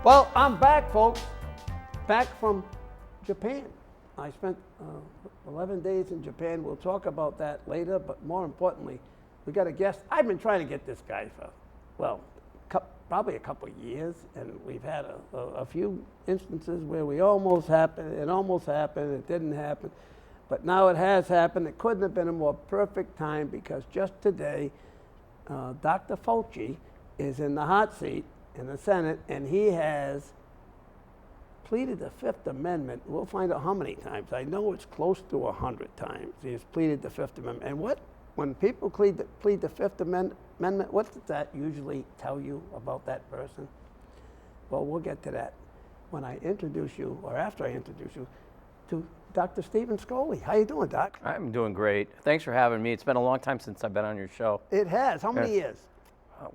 Well, I'm back, folks. Back from Japan. I spent 11 days in Japan. We'll talk about that later, but more importantly, we got a guest. I've been trying to get this guy for, well, probably a couple of years, and we've had a few instances where it almost happened, it didn't happen, but now it has happened. It couldn't have been a more perfect time because just today, Dr. Fauci is in the hot seat in the Senate, and he has pleaded the Fifth Amendment. We'll find out how many times. I know it's close to 100 times he's pleaded the Fifth Amendment. And when people plead the Fifth Amendment, what does that usually tell you about that person? Well, we'll get to that when I introduce you, or after I introduce you, to Dr. STEVEN SKOLY. How you doing, Doc? I'm doing great. Thanks for having me. It's been a long time since I've been on your show. It has. How many years?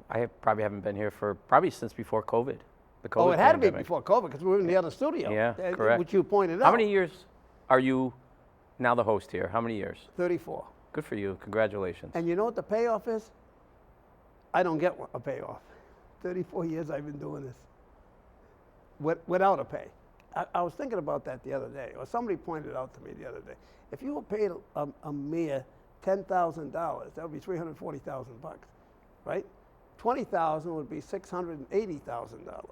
I probably haven't been here for since before COVID. The COVID Oh, it had pandemic. to be before COVID because we were in the other studio. Yeah, correct. Which you pointed out. How many years are you now the host here? How many years? 34. Good for you. Congratulations. And you know what the payoff is? I don't get a payoff. 34 years I've been doing this without a pay. I was thinking about that the other day, or somebody pointed out to me the other day. If you were paid a mere $10,000, that would be $340,000, right? 20,000 would be $680,000,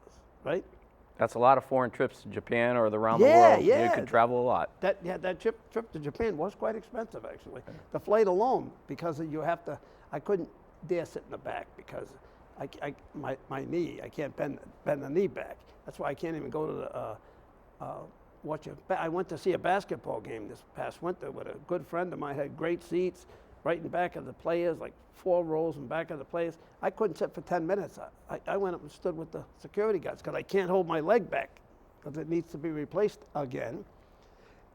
right? That's a lot of foreign trips to Japan or around the world. Yeah. You could travel a lot. That trip to Japan was quite expensive, actually. The flight alone, because I couldn't dare sit in the back because my knee, I can't bend the knee back. That's why I can't even go to I went to see a basketball game this past winter with a good friend of mine. Had great seats right in back of the players, like 4 rows in back of the players. I couldn't sit for 10 minutes. I went up and stood with the security guards because I can't hold my leg back because it needs to be replaced again.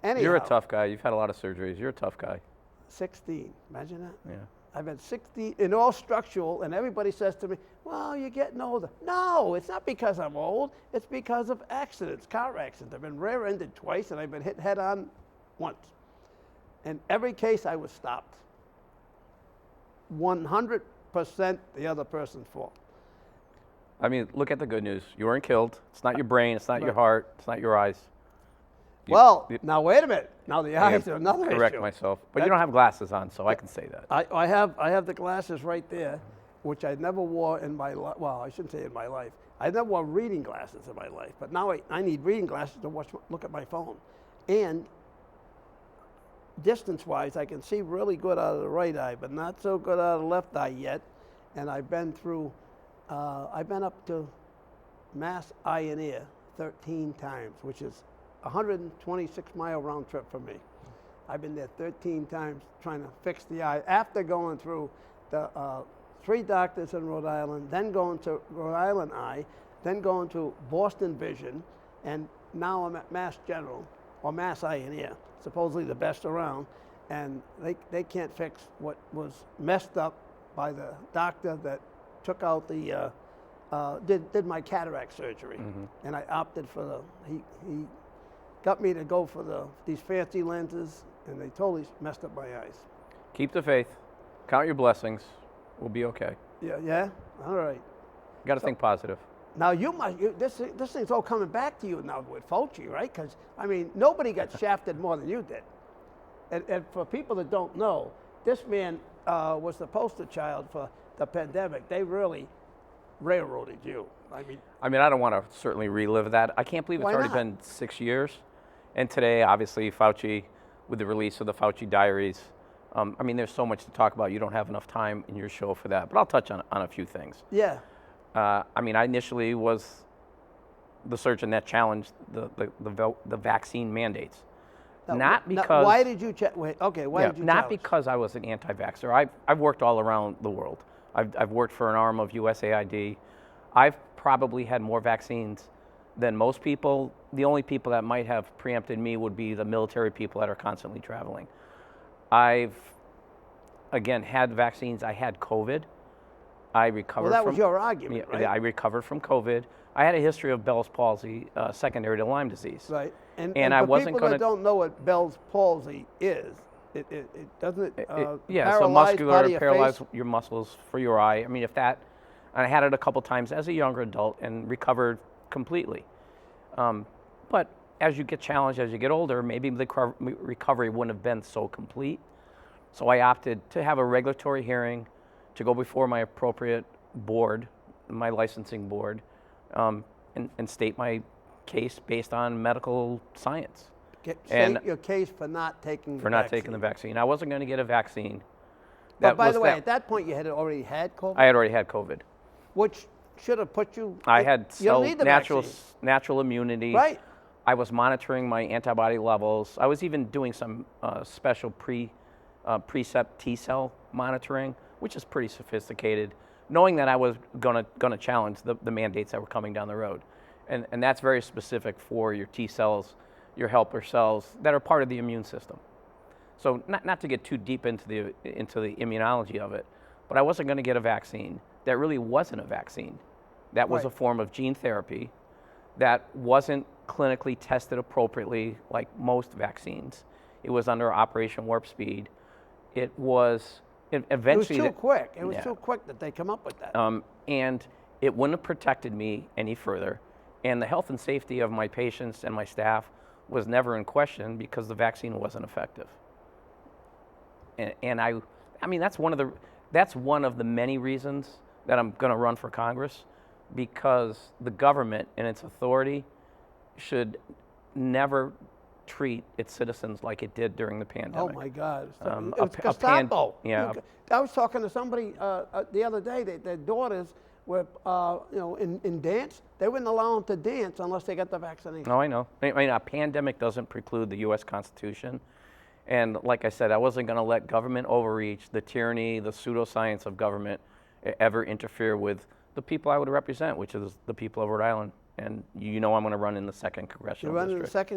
Anyhow, You're a tough guy. You've had a lot of surgeries. You're a tough guy. 16, imagine that? Yeah. I've had 60 in all structural, and everybody says to me, well, you're getting older. No, it's not because I'm old. It's because of accidents, car accidents. I've been rear-ended twice, and I've been hit head-on once. In every case, I was stopped. 100% the other person's fault. I mean, look at the good news. You weren't killed. It's not your brain. It's not your heart. It's not your eyes. Now wait a minute. Now the eyes are another issue. Correct myself. But you don't have glasses on, so I can say that. I have the glasses right there, which I never wore in my life. Well, I shouldn't say in my life. I never wore reading glasses in my life. But now I need reading glasses to look at my phone. And distance-wise, I can see really good out of the right eye, but not so good out of the left eye yet. And I've been up to Mass Eye and Ear 13 times, which is 126-mile round trip for me. I've been there 13 times trying to fix the eye after going through the 3 doctors in Rhode Island, then going to Rhode Island Eye, then going to Boston Vision, and now I'm at Mass General, or Mass Eye and Ear, supposedly the best around, and they can't fix what was messed up by the doctor that took out the, did my cataract surgery. Mm-hmm. And I opted for he got me to go for these fancy lenses, and they totally messed up my eyes. Keep the faith. Count your blessings. We'll be okay. Yeah? All right. You got to think positive. Now, this thing's all coming back to you now with Fauci, right? Because, I mean, nobody got shafted more than you did. And for people that don't know, this man was the poster child for the pandemic. They really railroaded you. I mean, I don't want to certainly relive that. I can't believe it's already been 6 years. And today, obviously, Fauci, with the release of the Fauci Diaries, I mean, there's so much to talk about. You don't have enough time in your show for that. But I'll touch on a few things. Yeah. I mean, I initially was the surgeon that challenged the vaccine mandates. Not because. Why did you why did you Not challenge? because I was an anti-vaxxer. I've worked all around the world. I've worked for an arm of USAID. I've probably had more vaccines than most people. The only people that might have preempted me would be the military people that are constantly traveling. I've, again, had vaccines. I had COVID. I recovered Well, that was your argument, right? Yeah, I recovered from COVID. I had a history of Bell's palsy, secondary to Lyme disease. Right. And I wasn't wasn't going that don't know what Bell's palsy is, it doesn't yeah, so muscular, paralyze your muscles for your eye. I mean, and I had it a couple times as a younger adult and recovered completely. But as you get challenged, as you get older, maybe the recovery wouldn't have been so complete. So I opted to have a regulatory hearing, to go before my appropriate board, my licensing board, and state my case based on medical science. State your case for not taking the vaccine. For not taking the vaccine. I wasn't going to get a vaccine. But by the way, at that point, you had already had COVID? I had already had COVID. Which should have put you... I had natural immunity. Right. I was monitoring my antibody levels. I was even doing some special precept T-cell monitoring, which is pretty sophisticated, knowing that I was going to challenge the mandates that were coming down the road. And that's very specific for your T-cells, your helper cells that are part of the immune system. So not to get too deep into the immunology of it, but I wasn't going to get a vaccine that really wasn't a vaccine. That was a form of gene therapy that wasn't clinically tested appropriately like most vaccines. It was under Operation Warp Speed. It was eventually... It was too quick. It was too quick that they come up with that. And it wouldn't have protected me any further. And the health and safety of my patients and my staff was never in question because the vaccine wasn't effective. And I mean, that's one of the many reasons that I'm going to run for Congress, because the government and its authority should never treat its citizens like it did during the pandemic. Oh my God! It's Gestapo. Yeah. I was talking to somebody the other day. Their daughters were, in dance. They wouldn't allow them to dance unless they got the vaccination. No, I know. I mean, a pandemic doesn't preclude the U.S. Constitution. And like I said, I wasn't going to let government overreach, the tyranny, the pseudoscience of government ever interfere with the people I would represent, which is the people of Rhode Island. And I'm going to run in the 2nd Congressional You're running District. the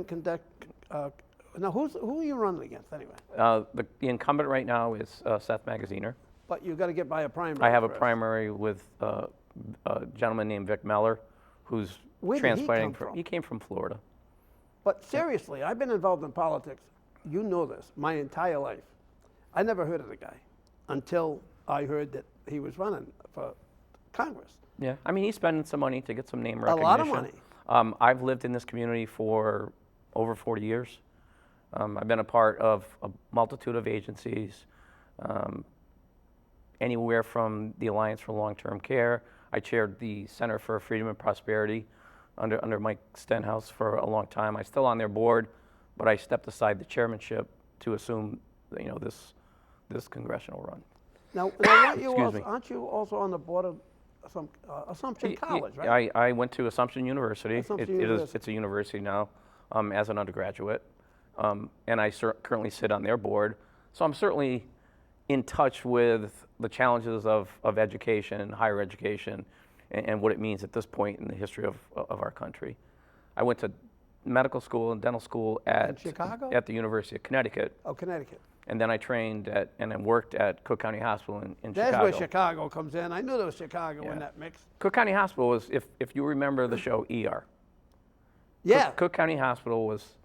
2nd now, who are you running against anyway? The incumbent right now is Seth Magaziner. But you've got to get by a primary. I have first. a primary with a gentleman named Vic Meller, who's transplanting. He came from Florida. But seriously, I've been involved in politics. You know this, my entire life. I never heard of the guy until I heard that he was running for Congress. Yeah, I mean, he's spending some money to get some name recognition. A lot of money. I've lived in this community for over 40 years. I've been a part of a multitude of agencies, anywhere from the Alliance for Long-Term Care. I chaired the Center for Freedom and Prosperity under Mike Stenhouse for a long time. I'm still on their board, but I stepped aside the chairmanship to assume, this congressional run. Now aren't you also on the board of Assumption College, right? I went to Assumption University. University. It's a university now, as an undergraduate, and I currently sit on their board. So I'm certainly in touch with the challenges of education, higher education, and what it means at this point in the history of our country. I went to medical school and dental school at Chicago? At the University of Connecticut. Oh, Connecticut. And then I trained and then worked at Cook County Hospital in Chicago. That's where Chicago comes in. I knew there was Chicago in that mix. Cook County Hospital was, if you remember the show ER. Yeah. Cook County Hospital was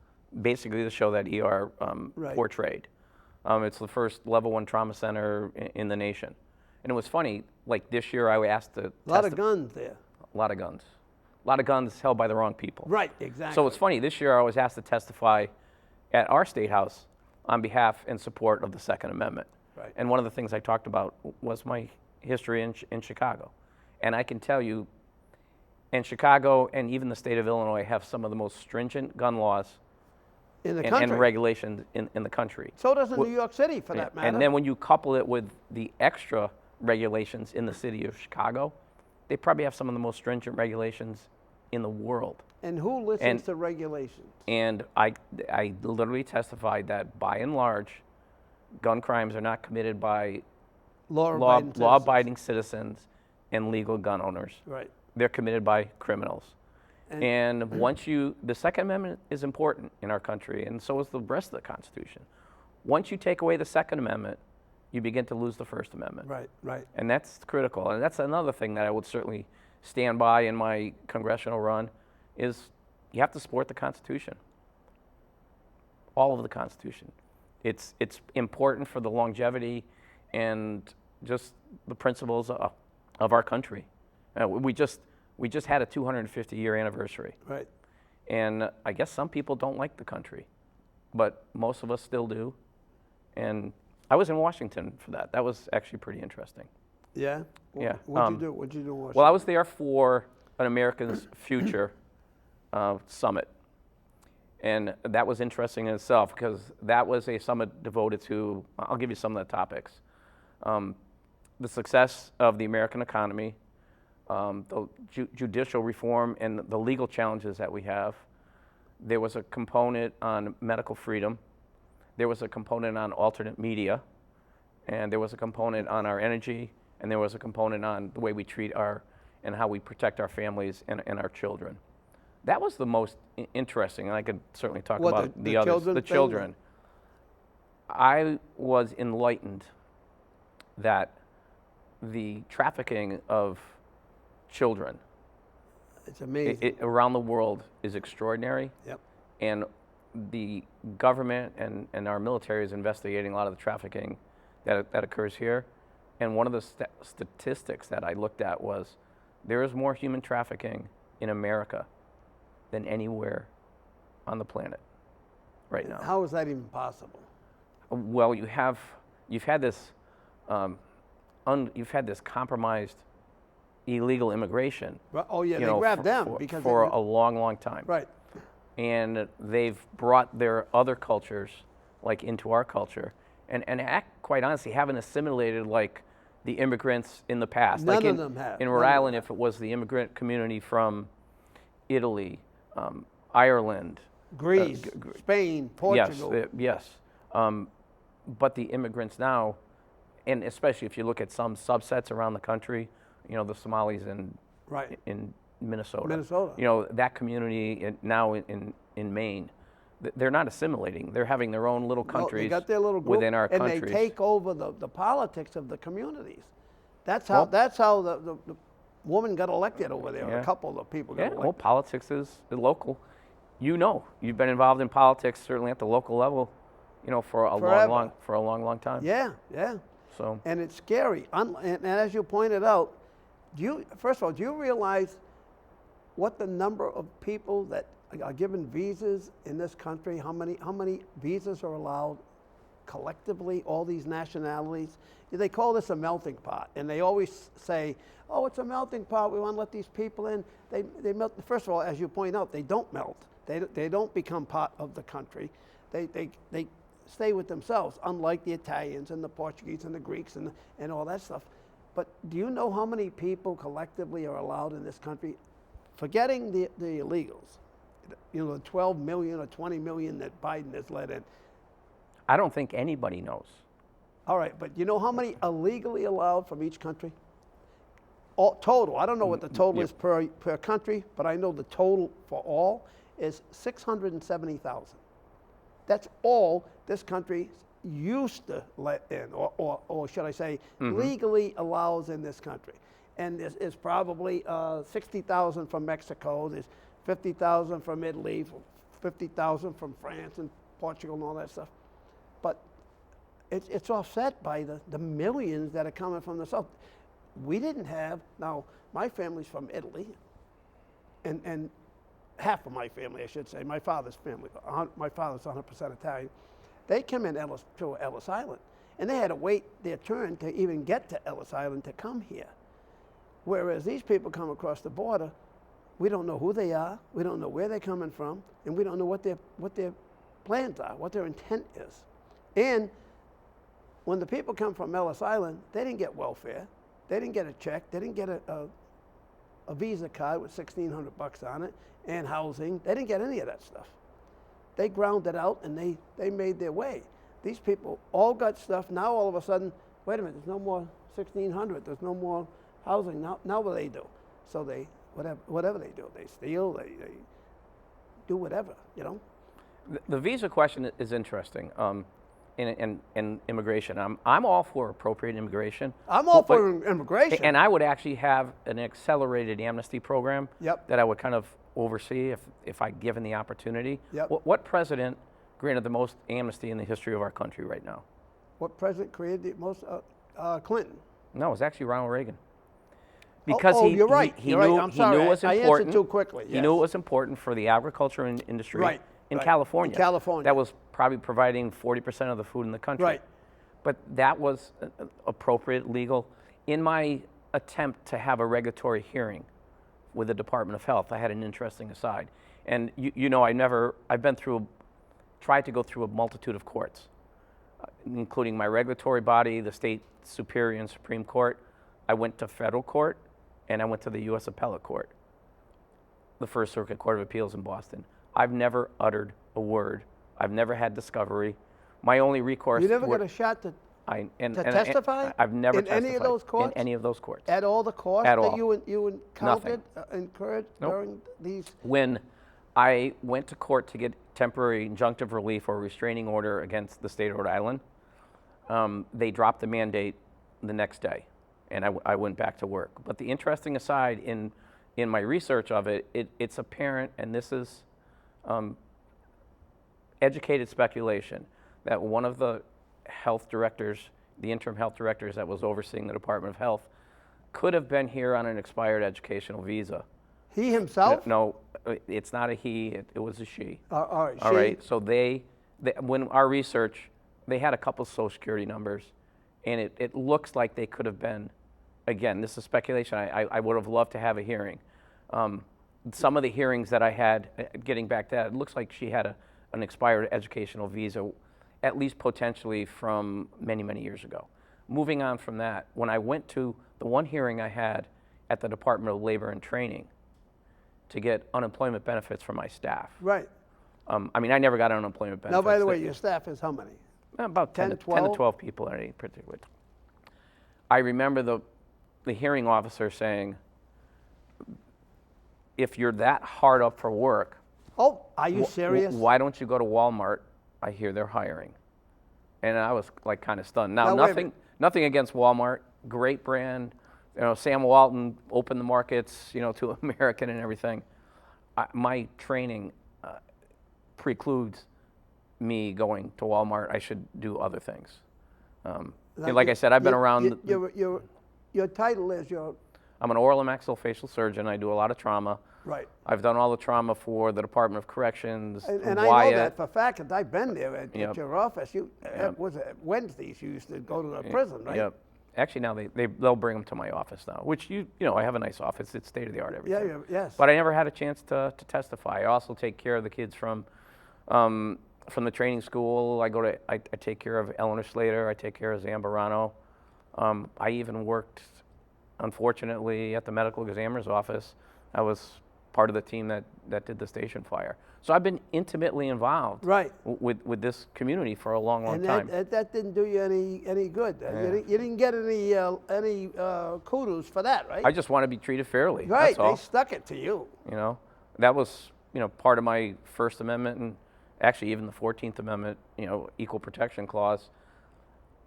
basically the show that ER portrayed. It's the first level 1 trauma center in the nation. And it was funny, like this year I was asked to A lot of guns there. A lot of guns. A lot of guns held by the wrong people. Right, exactly. So it's funny, this year I was asked to testify at our State House on behalf and support of the Second Amendment. Right. And one of the things I talked about was my history in Chicago. And I can tell you, in Chicago and even the state of Illinois have some of the most stringent gun laws in the country. And regulations in the country. So does New York City, for that matter. And then when you couple it with the extra regulations in the city of Chicago, they probably have some of the most stringent regulations in the world. And who listens to regulations? And I literally testified that by and large, gun crimes are not committed by law-abiding citizens and legal gun owners. Right. They're committed by criminals. And once the Second Amendment is important in our country, and so is the rest of the Constitution. Once you take away the Second Amendment, you begin to lose the First Amendment. Right, right. And that's critical. And that's another thing that I would certainly stand by in my congressional run is you have to support the Constitution. All of the Constitution. It's important for the longevity and just the principles of our country. We just had a 250-year anniversary. Right. And I guess some people don't like the country, but most of us still do. And I was in Washington for that. That was actually pretty interesting. Yeah? Yeah. What'd you do? What'd you do in Washington? Well, I was there for an American's Future summit. And that was interesting in itself because that was a summit devoted to, I'll give you some of the topics. The success of the American economy, the judicial reform and the legal challenges that we have. There was a component on medical freedom. There was a component on alternate media. And there was a component on our energy. And there was a component on the way we treat and how we protect our families and our children. That was the most interesting, and I could certainly talk about the others. The children. I was enlightened that the trafficking of children It's amazing. Around the world is extraordinary. Yep. And the government and our military is investigating a lot of the trafficking that occurs here. And one of the statistics that I looked at was there is more human trafficking in America than anywhere on the planet right now. How is that even possible? Well, you've had this compromised illegal immigration. Oh yeah, they grabbed them because for a long, long time. Right. And they've brought their other cultures like into our culture, and quite honestly haven't assimilated like the immigrants in the past. None like of them have. In Rhode Island, if it was the immigrant community from Italy, Ireland, Greece, Spain, Portugal. Yes. But the immigrants now, and especially if you look at some subsets around the country, the Somalis in Minnesota. That community now in Maine, they're not assimilating. They're having their own little countries they got their little group, within our countries. And they take over the politics of the communities. That's how the woman got elected over there. Yeah. A couple of the people got elected. Well, politics is local. You've been involved in politics, certainly at the local level, for a long time. Yeah. So. And it's scary. And as you pointed out, first of all, do you realize what the number of people that are given visas in this country? How many visas are allowed collectively? All these nationalities. They call this a melting pot, and they always say, "Oh, it's a melting pot. We want to let these people in." They melt. First of all, as you point out, they don't melt. They don't become part of the country. They stay with themselves, unlike the Italians and the Portuguese and the Greeks and all that stuff. But do you know how many people collectively are allowed in this country? Forgetting the illegals, the 12 million or 20 million that Biden has let in. I don't think anybody knows. All right, but you know how many illegally allowed from each country? All, total, I don't know what the total is per country, but I know the total for all is 670,000. That's all this country used to let in, or should I say, legally allows in this country. And there's probably 60,000 from Mexico, there's 50,000 from Italy, 50,000 from France and Portugal and all that stuff. But it's offset by the millions that are coming from the South. We didn't have, now my family's from Italy, and half of my family, I should say, my father's family, my father's 100% Italian, they came in to Ellis Island, and they had to wait their turn to even get to Ellis Island to come here. Whereas these people come across the border, we don't know who they are, we don't know where they're coming from, and we don't know what their plans are, what their intent is. And when the people come from Ellis Island, they didn't get welfare, they didn't get a check, they didn't get a Visa card with $1,600 on it, and housing. They didn't get any of that stuff. They ground it out and they made their way. These people all got stuff. Now all of a sudden, wait a minute, there's no more $1,600, there's no more housing. Now what do they do? So they, whatever they do, they steal, they do whatever, The visa question is interesting. In immigration, I'm all for appropriate immigration. I'm all for immigration. And I would actually have an accelerated amnesty program that I would kind of oversee if I given the opportunity. What president granted the most amnesty in the history of our country right now? What president created the most? Clinton. No, it was actually Ronald Reagan. Because you're right. he You're right. knew I'm he sorry. knew it was I answered important. too quickly. He Yes. knew it was important for the agriculture industry Right, in right. California. In California. That was probably providing 40% of the food in the country. Right. But that was appropriate, legal. In my attempt to have a regulatory hearing with the Department of Health, I had an interesting aside. And you know, I've tried to go through a multitude of courts, including my regulatory body, the state superior and Supreme Court. I went to federal court, and I went to the U.S. Appellate Court, the First Circuit Court of Appeals in Boston. I've never uttered a word. I've never had discovery. My only recourse. You never got a shot to testify? I've never in testified any of those courts? in any of those courts. At all the costs At that all. you encountered, incurred Nope. during these? When I went to court to get temporary injunctive relief or restraining order against the state of Rhode Island, they dropped the mandate the next day, and I went back to work. But the interesting aside in my research of it's apparent, and this is educated speculation, that one of the health directors, the interim health directors that was overseeing the Department of Health, could have been here on an expired educational visa. He himself? No, it's not a he, it was a she. All right. All right, so when our research, they had a couple social security numbers, and it looks like they could have been, again, this is speculation, I would have loved to have a hearing. Some of the hearings that I had, getting back to that, it looks like she had an expired educational visa, at least potentially from many, many years ago. Moving on from that, when I went to the one hearing I had at the Department of Labor and Training to get unemployment benefits for my staff. Right. I mean, I never got unemployment benefits. Now, by the way, your staff is how many? About 10 to 12 people at any particular time. I remember the hearing officer saying, if you're that hard up for work, Oh, are you serious? why don't you go to Walmart? I hear they're hiring. And I was like kind of stunned. Now, Now, wait a minute. nothing against Walmart, great brand. You know, Sam Walton opened the markets, you know, to American and everything. My training precludes me going to Walmart. I should do other things. Like I said, I've been around. Your title is I'm an oral and maxillofacial surgeon. I do a lot of trauma. right. I've done all the trauma for the Department of Corrections, And I know Wyatt. that for a fact, 'cause I've been there at Yep. your office. Yep. Was it Wednesdays you used to go to the prison, right? Yep. Actually, now they'll bring them to my office now, which you know I have a nice office. It's state of the art, everything. Yeah, yes. But I never had a chance to testify. I also take care of the kids from the training school. I take care of Eleanor Slater. I take care of Zambarano. I even worked, unfortunately, at the medical examiner's office. I was part of the team that did the station fire. So I've been intimately involved Right. with this community for a long, long And time. that didn't do you any good. You didn't get any kudos for that, right? I just want to be treated fairly. Right. That's all. They stuck it to you. You know, that was, you know, part of my First Amendment and actually even the 14th Amendment, you know, equal protection clause.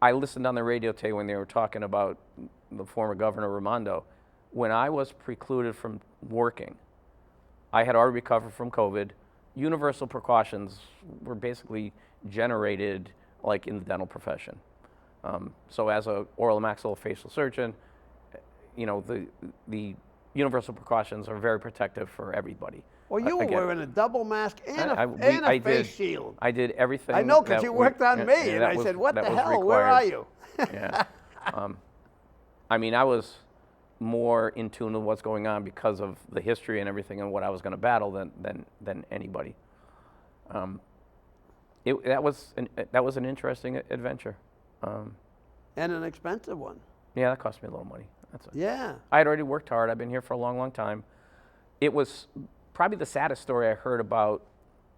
I listened on the radio today when they were talking about the former Governor Raimondo. When I was precluded from working, I had already recovered from COVID. Universal precautions were basically generated like in the dental profession. So as an oral and maxillofacial surgeon, you know, the universal precautions are very protective for everybody. Well, you were Again, wearing a double mask and I a did. face shield. I did everything. I know, because that you worked on me, and that I was- said, "What the that was hell? Where are required. you?" Yeah. I mean, I was more in tune with what's going on because of the history and everything and what I was going to battle than anybody. That was an interesting adventure. And an expensive one. Yeah, that cost me a little money. That's it. Yeah. I had already worked hard. I've been here for a long, long time. It was probably the saddest story I heard about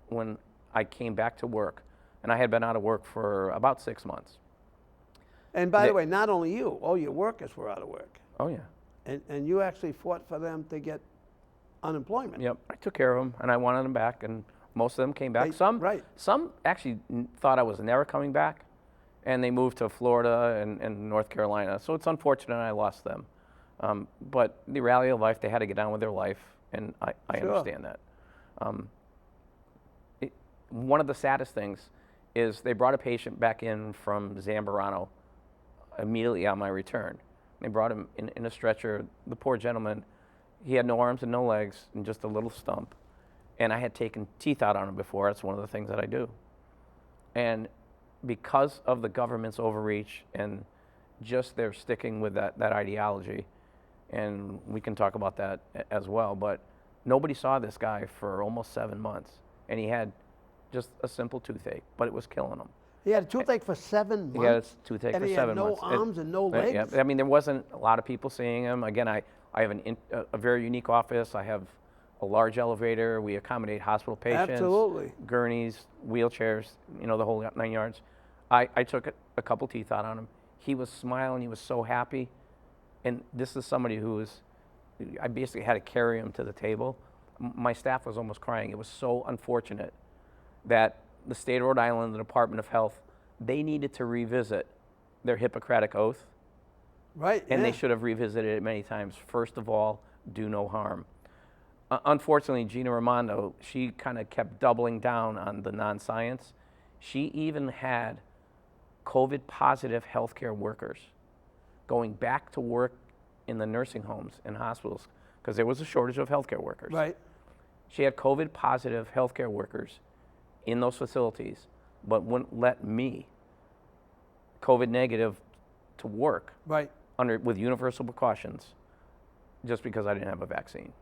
when I came back to work, and I had been out of work for about 6 months. And by the way, not only you, all your workers were out of work. Oh yeah. And you actually fought for them to get unemployment. Yep. I took care of them, and I wanted them back, and most of them came back. Some actually thought I was never coming back, and they moved to Florida and North Carolina. So it's unfortunate I lost them. But the reality of life, they had to get on with their life, and I Sure. understand that. One of the saddest things is they brought a patient back in from Zambarano immediately on my return. They brought him in a stretcher. The poor gentleman, he had no arms and no legs and just a little stump. And I had taken teeth out on him before. That's one of the things that I do. And because of the government's overreach and just their sticking with that ideology, and we can talk about that as well, but nobody saw this guy for almost 7 months. And he had just a simple toothache, but it was killing him. He had a toothache for 7 months? He had a toothache for 7 And months. he had no arms and no legs? Yeah, I mean, there wasn't a lot of people seeing him. Again, I have a very unique office. I have a large elevator. We accommodate hospital patients. Absolutely. Gurneys, wheelchairs, the whole 9 yards. I took a couple teeth out on him. He was smiling. He was so happy. And this is somebody I basically had to carry him to the table. My staff was almost crying. It was so unfortunate that the state of Rhode Island, the Department of Health, they needed to revisit their Hippocratic Oath. Right. And they should have revisited it many times. First of all, do no harm. Unfortunately, Gina Raimondo, she kind of kept doubling down on the non-science. She even had COVID-positive healthcare workers going back to work in the nursing homes and hospitals because there was a shortage of healthcare workers. Right. She had COVID-positive healthcare workers in those facilities, but wouldn't let me, COVID negative, to work Right. with universal precautions just because I didn't have a vaccine.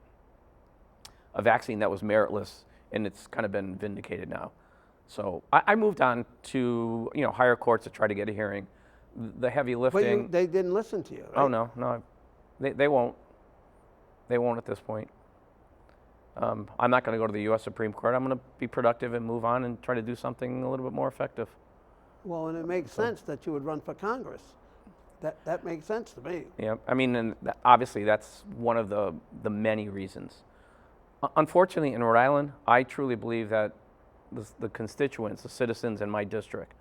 A vaccine that was meritless, and it's kind of been vindicated now. So I moved on to higher courts to try to get a hearing. The heavy lifting. But they didn't listen to you, right? Oh no, they won't. They won't at this point. I'm not going to go to the U.S. Supreme Court. I'm going to be productive and move on and try to do something a little bit more effective. Well, and it makes sense that you would run for Congress. That makes sense to me. Yeah, I mean, and obviously that's one of the many reasons. Unfortunately, in Rhode Island, I truly believe that the constituents, the citizens in my district,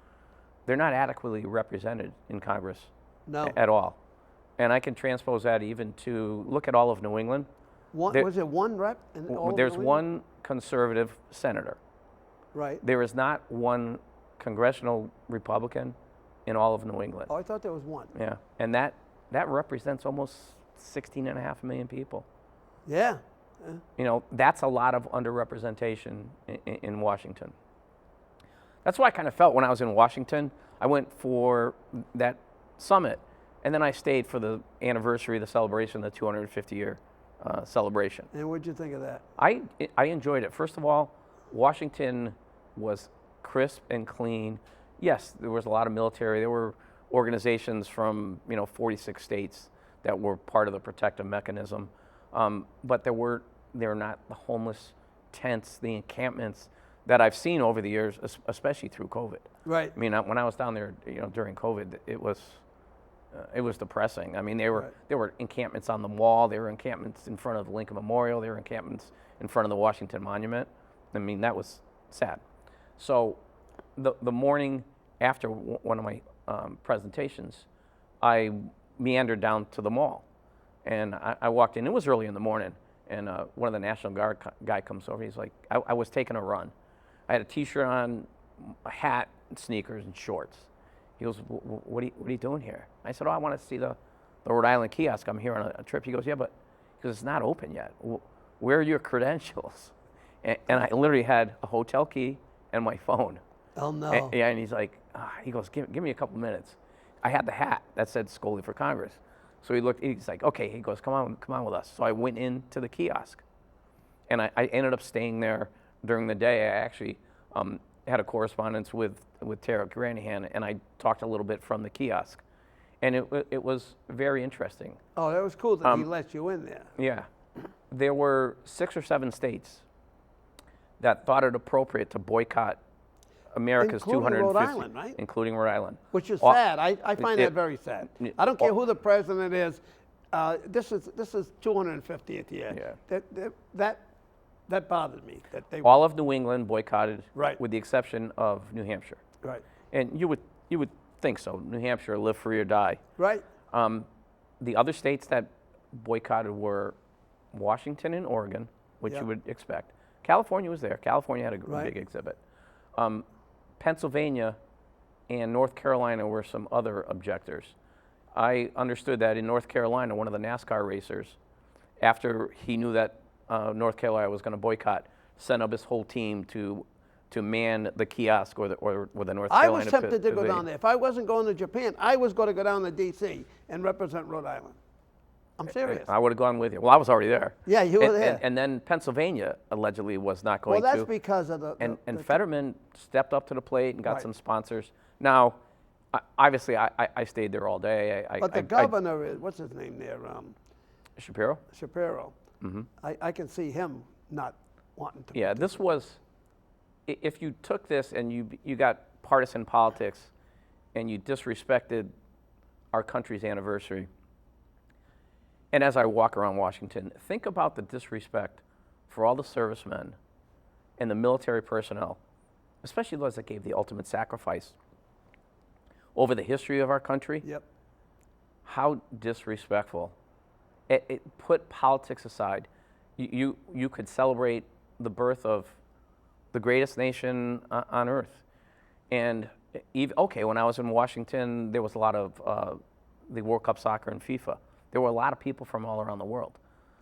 they're not adequately represented in Congress at all. And I can transpose that even to look at all of New England. Was it one rep? There's one conservative senator. Right. There is not one congressional Republican in all of New England. Oh, I thought there was one. Yeah, and that represents almost 16.5 million people. Yeah. That's a lot of underrepresentation in Washington. That's why I kind of felt when I was in Washington. I went for that summit, and then I stayed for the anniversary, the celebration, the 250-year celebration. And what'd you think of that? I enjoyed it. First of all, Washington was crisp and clean. Yes, there was a lot of military. There were organizations from 46 states that were part of the protective mechanism, but there were not the homeless tents, the encampments that I've seen over the years, especially through COVID. Right. I mean, when I was down there, during COVID, it was depressing. I mean, there were encampments on the wall. There were encampments in front of the Lincoln Memorial. There were encampments in front of the Washington Monument. I mean, that was sad. So the morning after one of my presentations, I meandered down to the mall, and I walked in. It was early in the morning, and one of the National Guard guy comes over. He's like, I was taking a run. I had a T-shirt on, a hat, and sneakers, and shorts. He goes, what are you doing here? I said, I want to see the Rhode Island kiosk. I'm here on a trip. He goes, yeah, but it's not open yet. Where are your credentials? And I literally had a hotel key and my phone. Oh, no. And he's like, he goes, give me a couple minutes. I had the hat that said Skoli for Congress. So he looked, he's like, okay. He goes, come on with us. So I went into the kiosk. And I ended up staying there during the day. I actually had a correspondence with Tara Granahan, and I talked a little bit from the kiosk. And it was very interesting. Oh, that was cool that he let you in there. Yeah. There were 6 or 7 states that thought it appropriate to boycott America's Including 250, Rhode Island, right? Including Rhode Island. Which is sad. I find that very sad. I don't care who the president is. This is 250th year. Yeah. That bothered me. That they all of New England boycotted, right, with the exception of New Hampshire. Right. And you would think so. New Hampshire, live free or die. Right. The other states that boycotted were Washington and Oregon, which you would expect. California was there. California had a big exhibit. Pennsylvania and North Carolina were some other objectors. I understood that in North Carolina, one of the NASCAR racers, after he knew that North Carolina was going to boycott, sent up his whole team to man the kiosk or the North Carolina. I was tempted to go pavilion. down there. If I wasn't going to Japan, I was going to go down to D.C. and represent Rhode Island. I'm serious. I would have gone with you. Well, I was already there. Yeah, you were there. And then Pennsylvania allegedly was not going Well, that's to. because of the And Fetterman stepped up to the plate and got Right. some sponsors. Now, obviously, I stayed there all day. But the governor is, what's his name there? Shapiro? Shapiro. Mm-hmm. I can see him not wanting to. Yeah, this was, if you took this and you got partisan politics and you disrespected our country's anniversary, and as I walk around Washington, think about the disrespect for all the servicemen and the military personnel, especially those that gave the ultimate sacrifice over the history of our country. Yep. How disrespectful. It put politics aside. You could celebrate the birth of the greatest nation on earth. And when I was in Washington, there was a lot of the World Cup soccer and FIFA. There were a lot of people from all around the world.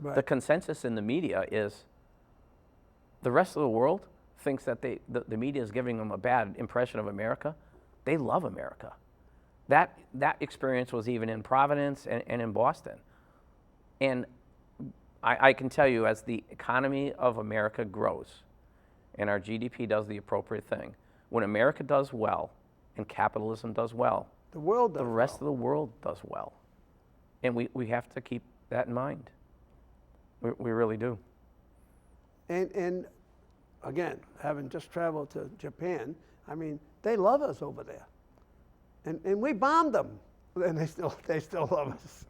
Right. The consensus in the media is the rest of the world thinks that the media is giving them a bad impression of America. They love America. That experience was even in Providence and in Boston. And I can tell you, as the economy of America grows and our GDP does the appropriate thing, when America does well and capitalism does well, The world does the rest of the world does well. And we have to keep that in mind. We really do. And again, having just traveled to Japan, I mean, they love us over there. And we bombed them, and they still love us.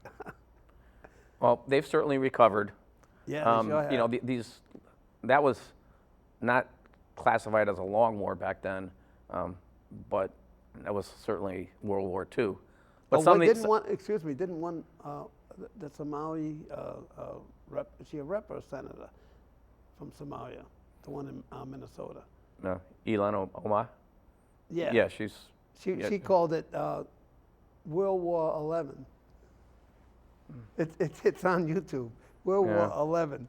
Well, they've certainly recovered. Yeah, they sure have. You know, that was not classified as a long war back then, but that was certainly World War II. But didn't one the Somali rep? Is she a rep or a senator from Somalia? The one in Minnesota. No, Ilan Omar. Yeah. Yeah, She called it World War 11. It's on YouTube. World War 11.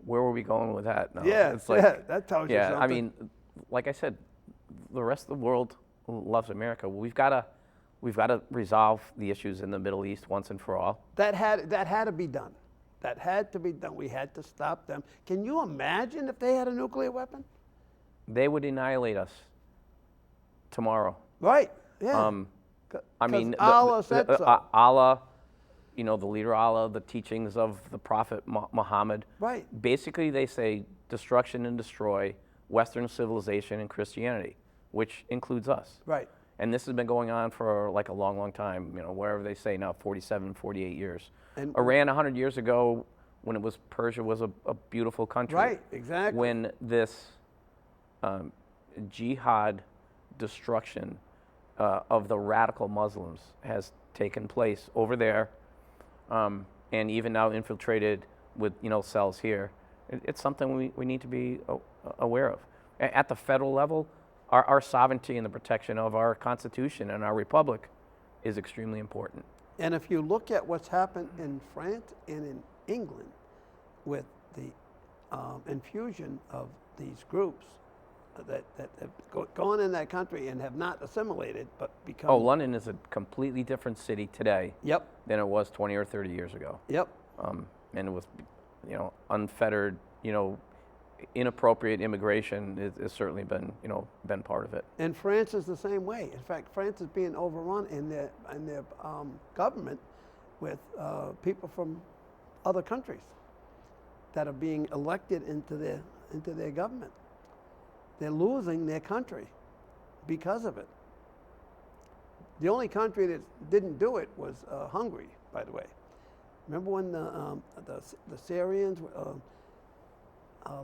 Where were we going with that? No, Yeah, it's like, that tells you something. I mean, like I said, the rest of the world loves America. We've got to resolve the issues in the Middle East once and for all. That had to be done. That had to be done. We had to stop them. Can you imagine if they had a nuclear weapon? They would annihilate us tomorrow. Right. Yeah. I mean, Allah said so. Allah, you know, the leader Allah, the teachings of the Prophet Muhammad. Right. Basically, they say destruction and destroy Western civilization and Christianity, which includes us. Right. And this has been going on for like a long, long time, you know, wherever they say now, 47, 48 years. And Iran 100 years ago, when it was Persia, was a beautiful country. Right, exactly. When this jihad destruction of the radical Muslims has taken place over there, and even now infiltrated with, you know, cells here, it's something we need to be aware of. At the federal level, our sovereignty and the protection of our Constitution and our republic is extremely important. And if you look at what's happened in France and in England with the infusion of these groups that have gone in that country and have not assimilated but become... Oh, London is a completely different city today Yep. than it was 20 or 30 years ago. Yep. And it was, you know, unfettered, you know, inappropriate immigration has certainly been, you know, been part of it. And France is the same way. In fact, France is being overrun in their government with people from other countries that are being elected into their government. They're losing their country because of it. The only country that didn't do it was Hungary, by the way. Remember when the Syrians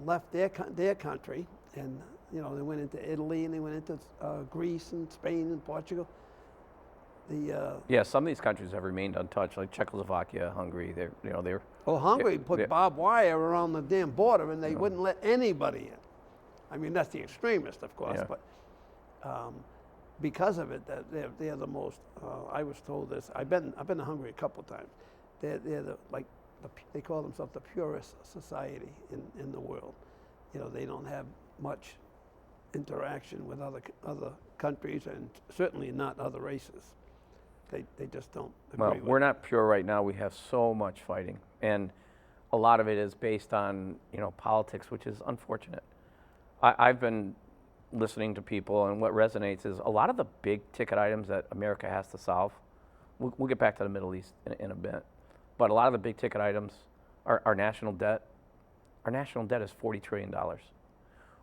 left their country, and you know, they went into Italy and they went into Greece and Spain and Portugal. Yeah, some of these countries have remained untouched, like Czechoslovakia, Hungary. They're Hungary put barbed wire around the damn border, and they wouldn't let anybody in. I mean, that's the extremist, of course, Yeah. but because of it, that they're the most. I was told this. I've been to Hungary a couple times. They're they call themselves the purest society in the world. You know, they don't have much interaction with other countries, and certainly not other races. They just don't agree Well, with we're not pure right now. We have so much fighting, and a lot of it is based on politics, which is unfortunate. I've been listening to people, and what resonates is a lot of the big ticket items that America has to solve. We'll get back to the Middle East in a bit, but a lot of the big ticket items are our national debt. Our national debt is $40 trillion.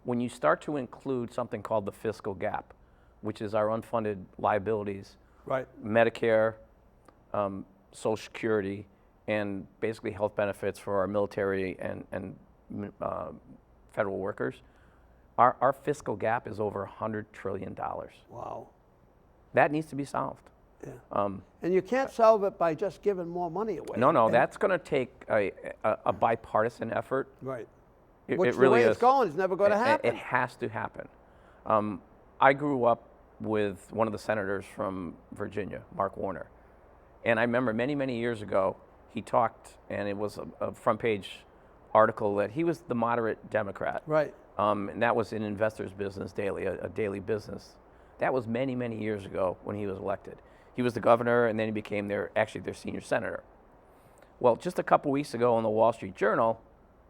When you start to include something called the fiscal gap, which is our unfunded liabilities, Right. Medicare, Social Security, and basically health benefits for our military and federal workers, our fiscal gap is over $100 trillion. Wow. That needs to be solved. Yeah. And you can't solve it by just giving more money away. No, And- that's going to take a bipartisan effort. Right. It, Which it really the way is. it's going is never going to happen. It has to happen. I grew up with one of the senators from Virginia, Mark Warner. And I remember many, many years ago, he talked, and it was a front page article that he was the moderate Democrat. Right. And that was in Investor's Business Daily, a daily business. That was many, many years ago when he was elected. He was the governor, and then he became their senior senator. Well, just a couple weeks ago in the Wall Street Journal,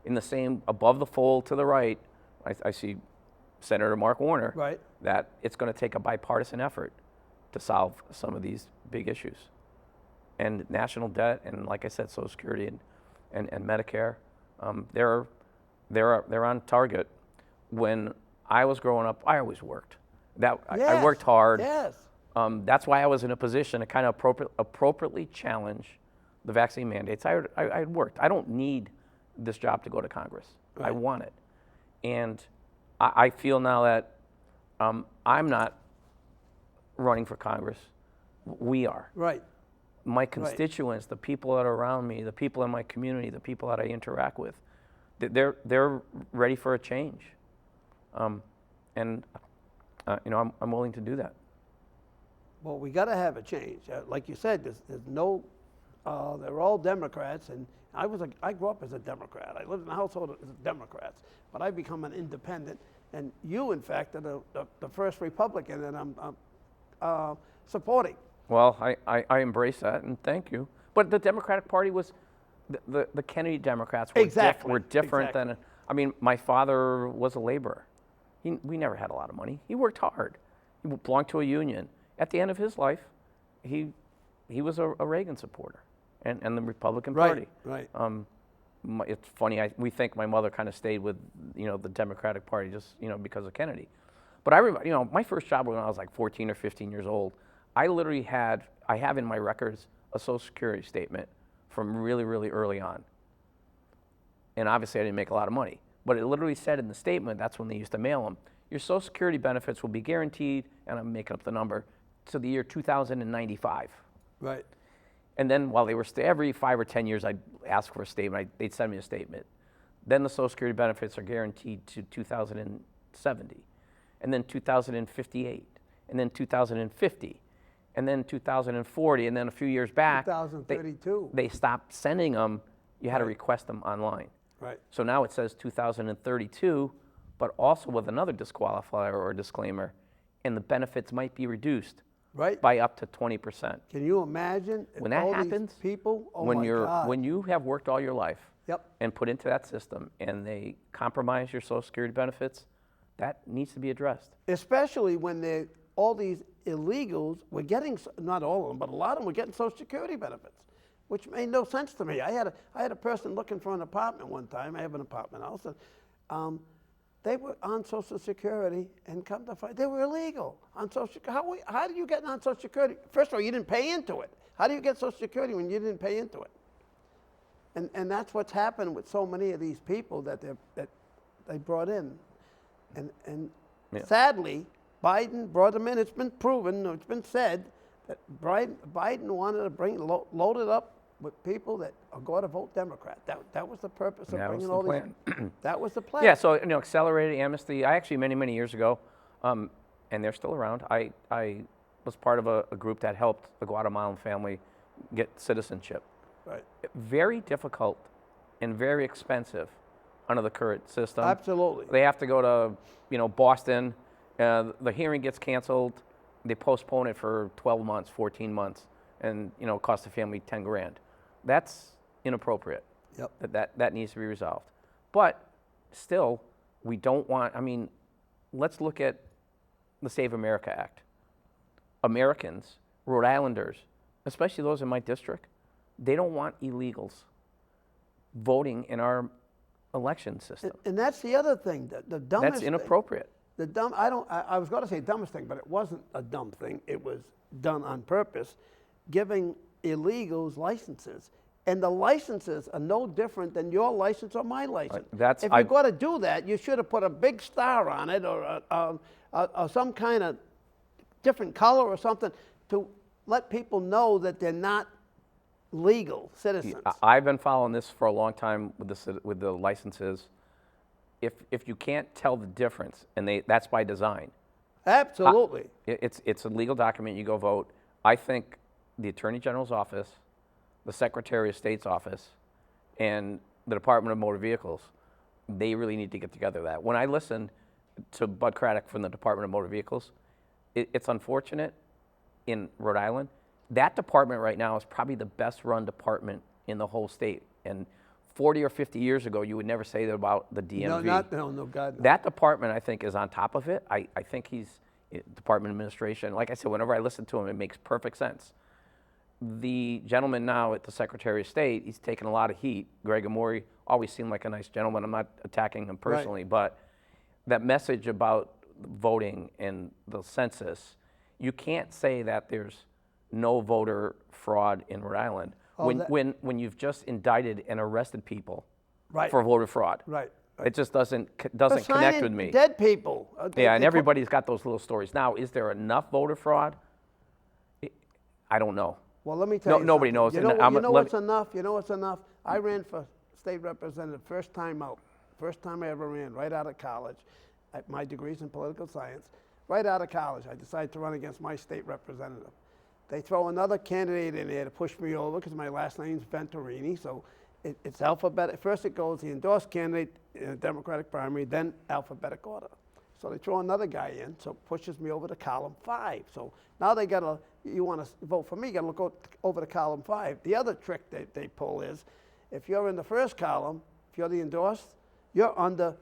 in the same, above the fold to the right, I see Senator Mark Warner, Right. that it's going to take a bipartisan effort to solve some of these big issues. And national debt, and like I said, Social Security and Medicare, they're on target. When I was growing up, I always worked. I worked hard. Yes. That's why I was in a position to kind of appropriately challenge the vaccine mandates. I worked. I don't need this job to go to Congress. I Right. want it. And I feel now that I'm not running for Congress. We are. Right. My constituents, the people that are around me, the people in my community, the people that I interact with, they're ready for a change. And I'm willing to do that. Well, we got to have a change. Like you said, there's no. They're all Democrats, and I grew up as a Democrat. I lived in a household of Democrats, but I become an independent. And you, in fact, are the first Republican that I'm supporting. Well, I embrace that, and thank you. But the Democratic Party was, the Kennedy Democrats were, Exactly. were different Exactly. than, my father was a laborer. We never had a lot of money. He worked hard. He belonged to a union. At the end of his life, he was a Reagan supporter and the Republican Party. Right. It's funny, we think my mother kind of stayed with, the Democratic Party just, because of Kennedy. But I remember, my first job when I was like 14 or 15 years old, I literally I have in my records a Social Security statement from really, really early on. And obviously I didn't make a lot of money, but it literally said in the statement, that's when they used to mail them, your Social Security benefits will be guaranteed, and I'm making up the number, to the year 2095. Right. And then while they were every 5 or 10 years, I'd ask for a statement. They'd send me a statement. Then the Social Security benefits are guaranteed to 2070, and then 2058, and then 2050, and then 2040, and then a few years back, 2032. they stopped sending them. You had to Right. request them online. Right. So now it says 2032, but also with another disqualifier or disclaimer, and the benefits might be reduced Right. by up to 20%. Can you imagine if When that all happens, these people? Oh when my God. when you have worked all your life Yep. and put into that system, and they compromise your Social Security benefits, that needs to be addressed. Especially when all these illegals were getting, not all of them, but a lot of them were getting Social Security benefits, which made no sense to me. I had a person looking for an apartment one time. I have an apartment house, and they were on Social Security, and come to find they were illegal on Social Security. How do you get on Social Security? First of all, you didn't pay into it. How do you get Social Security when you didn't pay into it? And that's what's happened with so many of these people that they brought in, and Yeah. sadly, Biden brought them in. It's been proven, it's been said that Biden wanted to load it up with people that are going to vote Democrat. That was the purpose of That was bringing the all plan. these. That was the plan. Yeah, so accelerated amnesty. I actually many years ago, and they're still around. I was part of a group that helped the Guatemalan family get citizenship. Right. Very difficult and very expensive under the current system. Absolutely. They have to go to, Boston. The hearing gets canceled. They postpone it for 12 months, 14 months, and it costs the family 10 grand. That's inappropriate. Yep. That needs to be resolved. But still, we don't want. Let's look at the Save America Act. Americans, Rhode Islanders, especially those in my district, they don't want illegals voting in our election system. And that's the other thing. The dumbest. That's inappropriate. I was going to say dumbest thing, but it wasn't a dumb thing. It was done on purpose, giving illegals licenses. And the licenses are no different than your license or my license. If you're going to do that, you should have put a big star on it or some kind of different color or something to let people know that they're not legal citizens. I've been following this for a long time with the licenses. If you can't tell the difference, and that's by design. Absolutely. It's a legal document. You go vote. I think the Attorney General's office, the Secretary of State's office, and the Department of Motor Vehicles, they really need to get together that. When I listen to Bud Craddock from the Department of Motor Vehicles, it's unfortunate in Rhode Island. That department right now is probably the best run department in the whole state. And 40 or 50 years ago, you would never say that about the DMV. No, God, no. That department, I think, is on top of it. I think Department of Administration. Like I said, whenever I listen to him, it makes perfect sense. The gentleman now at the Secretary of State, he's taken a lot of heat. Greg Amore always seemed like a nice gentleman. I'm not attacking him personally, but that message about voting and the census, you can't say that there's no voter fraud in Rhode Island when you've just indicted and arrested people for voter fraud. Right. It just doesn't connect with me. Dead people. And everybody's got those little stories. Now, is there enough voter fraud? I don't know. Well, let me tell you nobody something. knows. You know what's enough? You know what's enough? I ran for state representative first time out. First time I ever ran, right out of college. My degree's in political science. Right out of college, I decided to run against my state representative. They throw another candidate in there to push me over because my last name's Venturini, so it's alphabetic. First it goes the endorsed candidate in a Democratic primary, then alphabetic order. So they throw another guy in, so it pushes me over to column 5. So now you want to vote for me, you got to look over to column 5. The other trick they pull is, if you're in the first column, if you're the endorsed, you're under,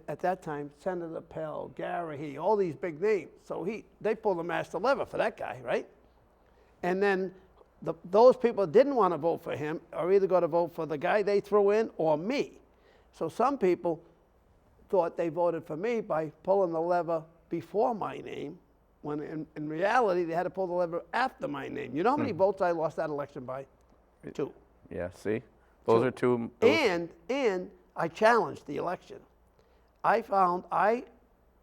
at that time, Senator Pell, Garrahy, all these big names. So they pull the master lever for that guy, right? And then those people that didn't want to vote for him are either going to vote for the guy they threw in or me. So some people thought they voted for me by pulling the lever before my name, when in reality they had to pull the lever after my name. You know how many votes I lost that election by? 2. Yeah, see? Those are two. And I challenged the election. I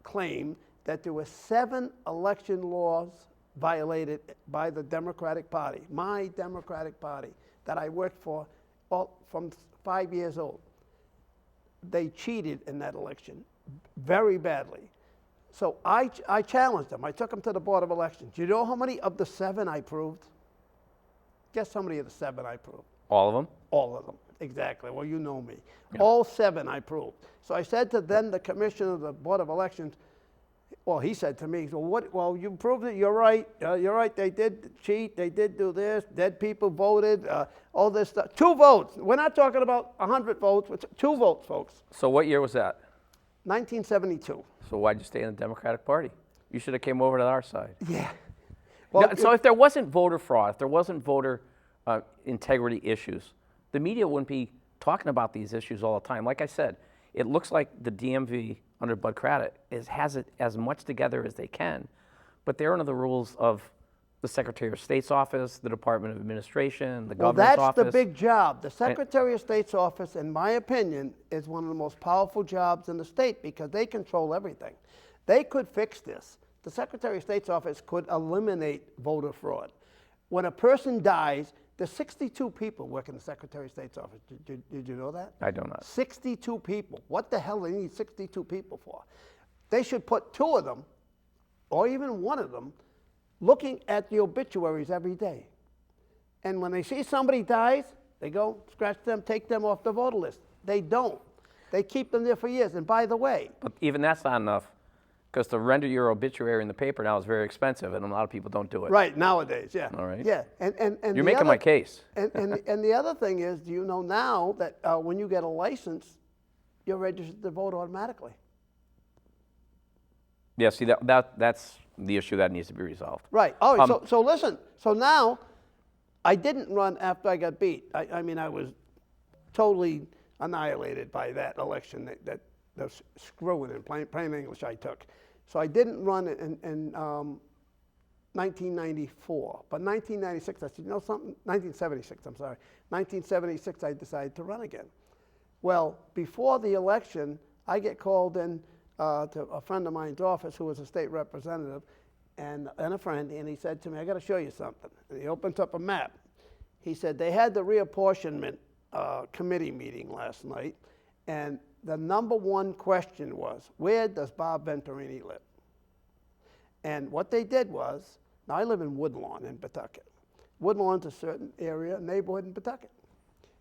claimed that there were 7 election laws violated by the Democratic Party, my Democratic Party, that I worked for from 5 years old. They cheated in that election very badly. So I challenged them. I took them to the Board of Elections. You know how many of the 7 I proved? Guess how many of the 7 I proved? All of them? All of them, exactly. Well, you know me. Yeah. All 7 I proved. So I said to then the commissioner of the Board of Elections, well, he said to me, well, you proved it, you're right, they did cheat, they did do this, dead people voted, all this stuff. 2 votes. We're not talking about 100 votes, it's 2 votes, folks. So what year was that? 1972. So why'd you stay in the Democratic Party? You should have came over to our side. Yeah. Well, so if there wasn't voter fraud, if there wasn't voter integrity issues, the media wouldn't be talking about these issues all the time. Like I said, it looks like the DMV under Bud Craddock has it as much together as they can, but they're under the rules of the Secretary of State's office, the Department of Administration, the governor's office. Well, that's the big job. The Secretary of State's office, in my opinion, is one of the most powerful jobs in the state because they control everything. They could fix this. The Secretary of State's office could eliminate voter fraud. When a person dies, there's 62 people work in the Secretary of State's office. Did you know that? I do not. 62 people. What the hell do they need 62 people for? They should put 2 of them or even one of them, looking at the obituaries every day. And when they see somebody dies, they go scratch them, take them off the voter list. They don't. They keep them there for years. And by the way, But even that's not enough, because to render your obituary in the paper now is very expensive, and a lot of people don't do it. right, nowadays, yeah. All right. Yeah, and You're the making other- my case. And the other thing is, do you know now that when you get a license, you're registered to vote automatically? Yeah, see, that's the issue that needs to be resolved. Right. Oh, so listen. So now, I didn't run after I got beat. I mean, I was totally annihilated by that election, that the screwing in plain English I took. So I didn't run in 1994. But 1996, I said, you know something? 1976, I'm sorry. 1976, I decided to run again. Well, before the election, I get called in to a friend of mine's office who was a state representative and a friend, and he said to me, I got to show you something. And he opens up a map. He said, they had the reapportionment committee meeting last night, and the number one question was, where does Bob Venturini live? And what they did was, now I live in Woodlawn in Pawtucket. Woodlawn's a certain area, neighborhood in Pawtucket.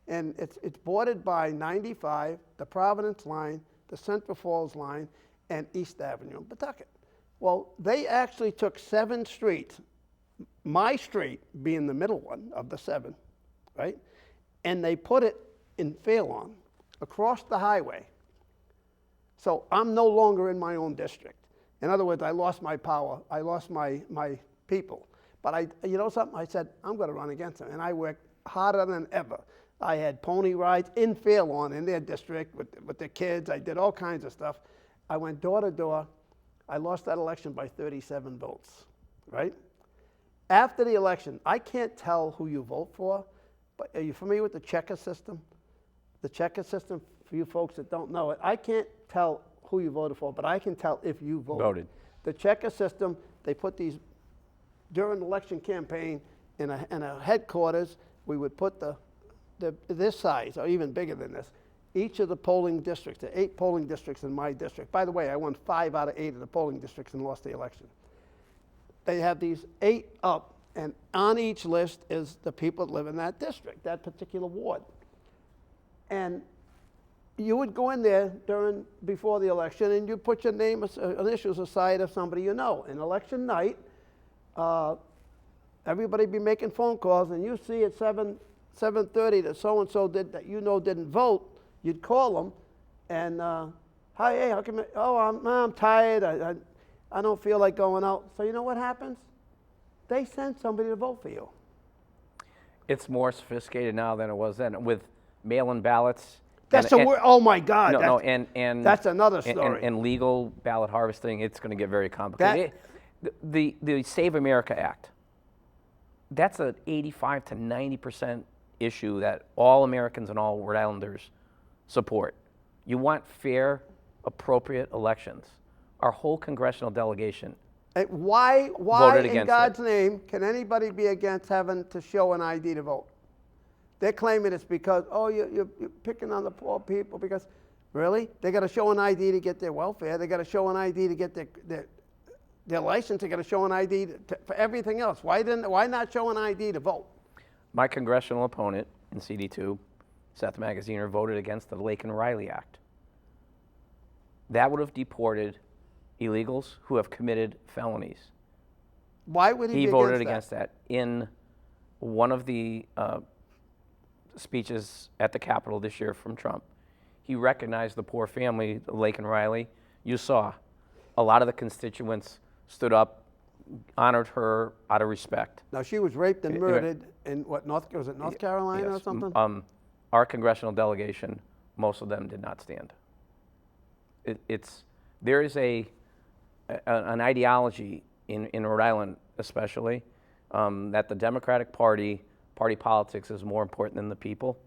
And it's bordered by 95, the Providence line, the Central Falls line, and East Avenue in Pawtucket. Well, they actually took 7 streets, my street being the middle one of the 7, right? And they put it in Phelan, across the highway. So I'm no longer in my own district. In other words, I lost my power, I lost my people. But you know something? I said, I'm going to run against them. And I worked harder than ever. I had pony rides in Phelan, in their district, with their kids. I did all kinds of stuff. I went door to door. I lost that election by 37 votes, right? After the election, I can't tell who you vote for, but are you familiar with the checker system? The checker system, for you folks that don't know it, I can't tell who you voted for, but I can tell if you voted. The checker system, they put these, during the election campaign, in a headquarters, we would put this size, or even bigger than this, each of the polling districts, the 8 polling districts in my district. By the way, I won 5 out of 8 of the polling districts and lost the election. They have these 8 up, and on each list is the people that live in that district, that particular ward. And you would go in there before the election, and you'd put your name, initials aside of somebody you know. And election night, everybody be making phone calls, and you see at 7:30 that so-and-so that you know didn't vote, you'd call them, and, hi, hey, how come, I'm tired, I don't feel like going out. So you know what happens? They send somebody to vote for you. It's more sophisticated now than it was then, with mail-in ballots. That's the word, oh my God. And that's another story. And legal ballot harvesting, it's going to get very complicated. The Save America Act, that's an 85 to 90% issue that all Americans and all Rhode Islanders support. You want fair, appropriate elections. Our whole congressional delegation Why voted in against God's name can anybody be against having to show an ID to vote? They're claiming it's because, you're picking on the poor people because, really? They got to show an ID to get their welfare. They got to show an ID to get their license. They got to show an ID for everything else. Why not show an ID to vote? My congressional opponent in CD2, Seth Magaziner, voted against the Lake and Riley Act. That would have deported illegals who have committed felonies. Why would he be voted against that? In one of the speeches at the Capitol this year from Trump. He recognized the poor family, Lake and Riley. You saw a lot of the constituents stood up, honored her out of respect. Now, she was raped and murdered in what, North Carolina or something? Our congressional delegation, most of them did not stand. There is an ideology in Rhode Island especially, that the Democratic Party politics is more important than the people.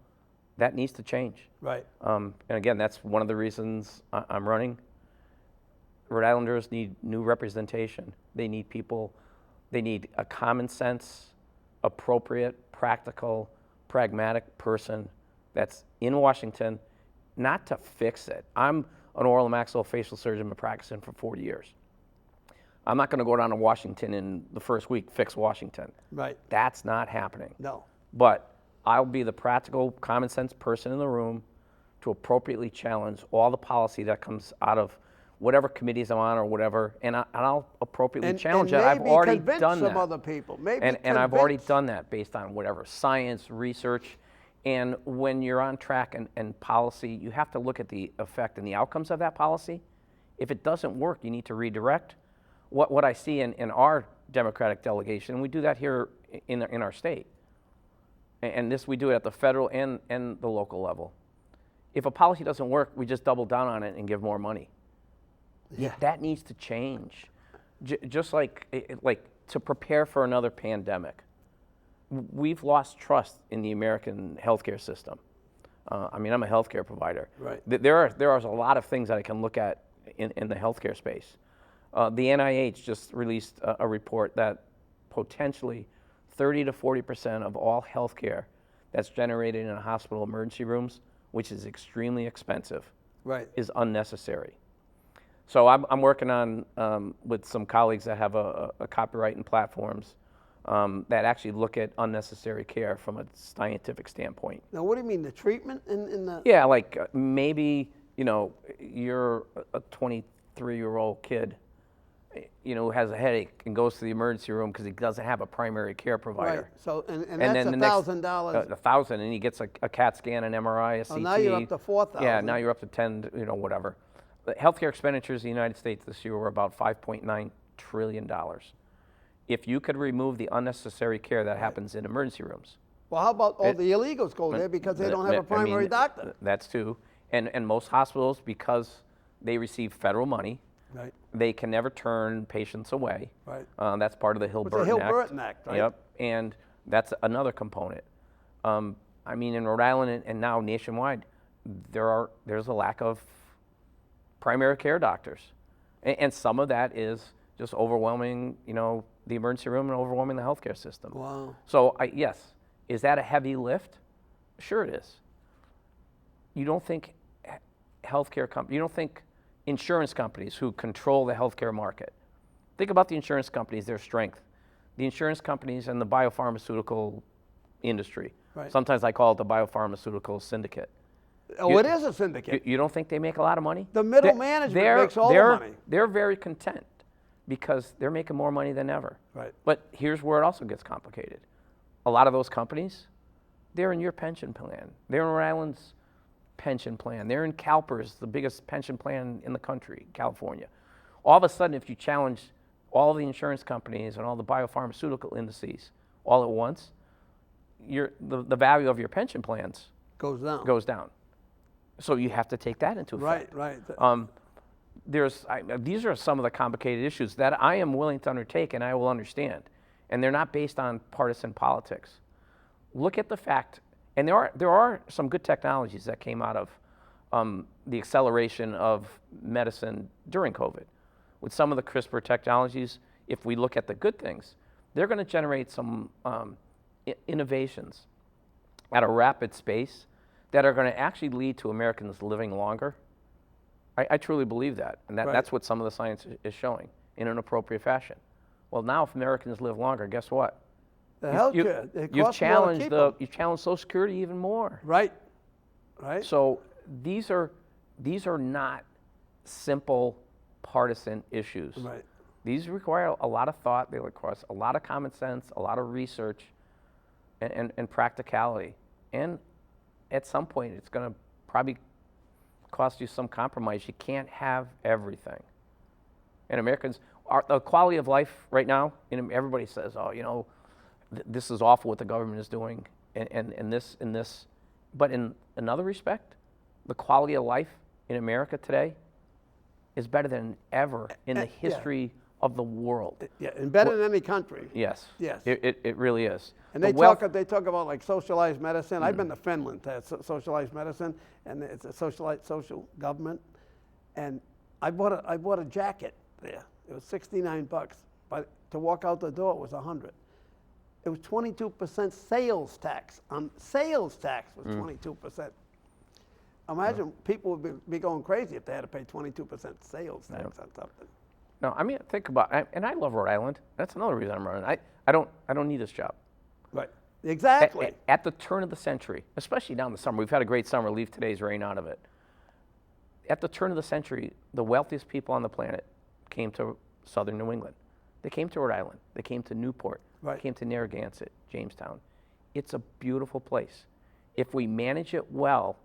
That needs to change. Right. And again, that's one of the reasons I'm running. Rhode Islanders need new representation. They need people, they need a common sense, appropriate, practical, pragmatic person that's in Washington, not to fix it. I'm an oral and maxillofacial surgeon, been practicing for 40 years. I'm not going to go down to Washington in the first week, fix Washington. Right. That's not happening. No. But I'll be the practical, common sense person in the room to appropriately challenge all the policy that comes out of whatever committees I'm on or whatever, and I'll appropriately challenge that. I've already done that. Some other people. Maybe and I've already done that based on whatever science, research, and when you're on track and policy, you have to look at the effect and the outcomes of that policy. If it doesn't work, you need to redirect. What I see in our Democratic delegation, and we do that here in our state, and this we do it at the federal and the local level. If a policy doesn't work, we just double down on it and give more money. Yeah. That needs to change. Just like to prepare for another pandemic. We've lost trust in the American healthcare system. I mean, I'm a healthcare provider. Right. There are a lot of things that I can look at in the healthcare space. The NIH just released a report that potentially 30 to 40% of all healthcare that's generated in hospital emergency rooms, which is extremely expensive, Right. is unnecessary. So I'm working on with some colleagues that have a copyright and platforms that actually look at unnecessary care from a scientific standpoint. Now, what do you mean, the treatment in the? Yeah, like maybe, you're a 23-year-old kid, who has a headache and goes to the emergency room because he doesn't have a primary care provider. Right. So and And that's then the $1,000. $1,000, and he gets a CAT scan, an MRI, a CT. Oh, now you're up to $4,000. Yeah, now you're up to 10, whatever. The healthcare expenditures in the United States this year were about $5.9 trillion. If you could remove the unnecessary care that happens in emergency rooms. Well, how about all the illegals go there because they don't have a primary doctor? That's too. And most hospitals, because they receive federal money, Right. they can never turn patients away. Right. That's part of the Hill-Burton It's a Act. Hill-Burton Act, right? Yep, and that's another component. I mean, in Rhode Island and now nationwide, there's a lack of primary care doctors. And some of that is just overwhelming, the emergency room and overwhelming the healthcare system. Wow. So yes, is that a heavy lift? Sure it is. You don't think you don't think insurance companies who control the healthcare market, think about the insurance companies, their strength. The insurance companies and the biopharmaceutical industry. Right. Sometimes I call it the biopharmaceutical syndicate. Oh, it is a syndicate. You don't think they make a lot of money? The middle management makes all the money. They're very content because they're making more money than ever. Right. But here's where it also gets complicated. A lot of those companies, they're in your pension plan. They're in Rhode Island's pension plan. They're in CalPERS, the biggest pension plan in the country, California. All of a sudden, if you challenge all the insurance companies and all the biopharmaceutical indices all at once, the value of your pension plans Goes down. So you have to take that into effect. Right. These are some of the complicated issues that I am willing to undertake and I will understand. And they're not based on partisan politics. Look at the fact, and there are some good technologies that came out of the acceleration of medicine during COVID. With some of the CRISPR technologies, if we look at the good things, they're going to generate some innovations at a rapid pace that are going to actually lead to Americans living longer. I truly believe that, and that's what some of the science is showing in an appropriate fashion. Well, now if Americans live longer, guess what? The healthcare, You've challenged Social Security even more. Right. So these are not simple partisan issues. Right. These require a lot of thought. They require a lot of common sense, a lot of research, and practicality. And at some point, it's going to probably cost you some compromise. You can't have everything. And Americans, the quality of life right now, everybody says, this is awful what the government is doing, and this. But in another respect, the quality of life in America today is better than ever in the history of the world. Yeah, and better than any country. Yes. Yes. It really is. And they talk about like socialized medicine. I've been to Finland to have socialized medicine, and it's a social government. And I bought a jacket there. It was $69, but to walk out the door it was $100. It was 22% sales tax. Sales tax was 22%. Imagine people would be going crazy if they had to pay 22% sales tax on something. No, I mean, think about, and I love Rhode Island. That's another reason I'm running. I don't need this job. Right. Exactly. At the turn of the century, especially now in the summer, we've had a great summer. Leave today's rain out of it. At the turn of the century, the wealthiest people on the planet came to southern New England. They came to Rhode Island. They came to Newport. Right. They came to Narragansett, Jamestown. It's a beautiful place. If we manage it well,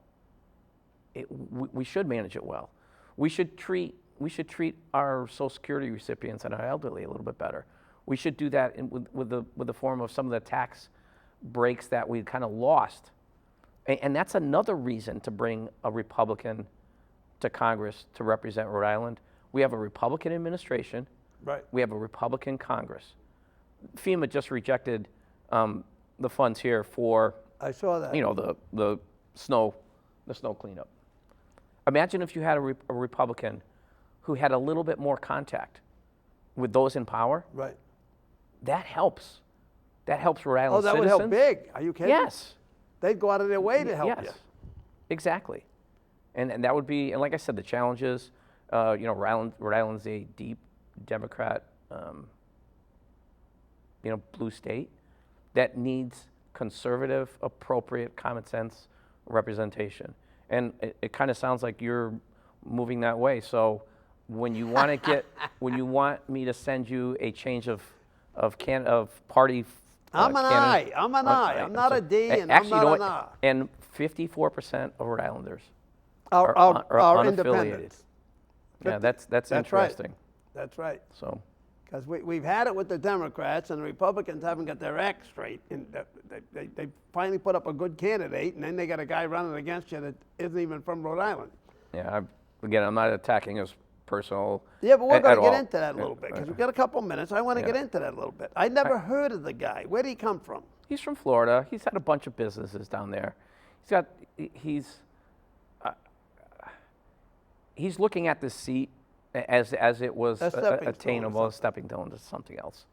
we should manage it well. We should treat our Social Security recipients and our elderly a little bit better. We should do that with the form of some of the tax breaks that we kind of lost. And that's another reason to bring a Republican to Congress to represent Rhode Island. We have a Republican administration. Right. We have a Republican Congress. FEMA just rejected the funds here for, I saw that. you know, the snow cleanup. Imagine if you had a Republican who had a little bit more contact with those in power. Right. That helps. That helps Rhode Island that citizens. would help big. Are you kidding? Yes. They'd go out of their way to help you. Yes. Exactly. And that would be, and like I said, the challenges, you know, Rhode Island's a deep Democrat, you know, blue state that needs conservative, appropriate, common sense representation. And it kind of sounds like you're moving that way. So when you want to get, when you want me to send you a change of party. I'm an I. I'm an I. I'm not a D, and I'm not an I. And 54% of Rhode Islanders Are unaffiliated. independents. Yeah, that's interesting. Right. That's right. So, Because we've had it with the Democrats, and the Republicans haven't got their act straight. And they finally put up a good candidate, and then they got a guy running against you that isn't even from Rhode Island. yeah, again, I'm not attacking his personal. Yeah, but we're going to get all. into that a little bit, because we've got a couple minutes. I want to get into that a little bit. I never heard of the guy. Where'd he come from? He's from Florida. He's had a bunch of businesses down there. He's looking at this seat as it was attainable, a stepping stone to something else.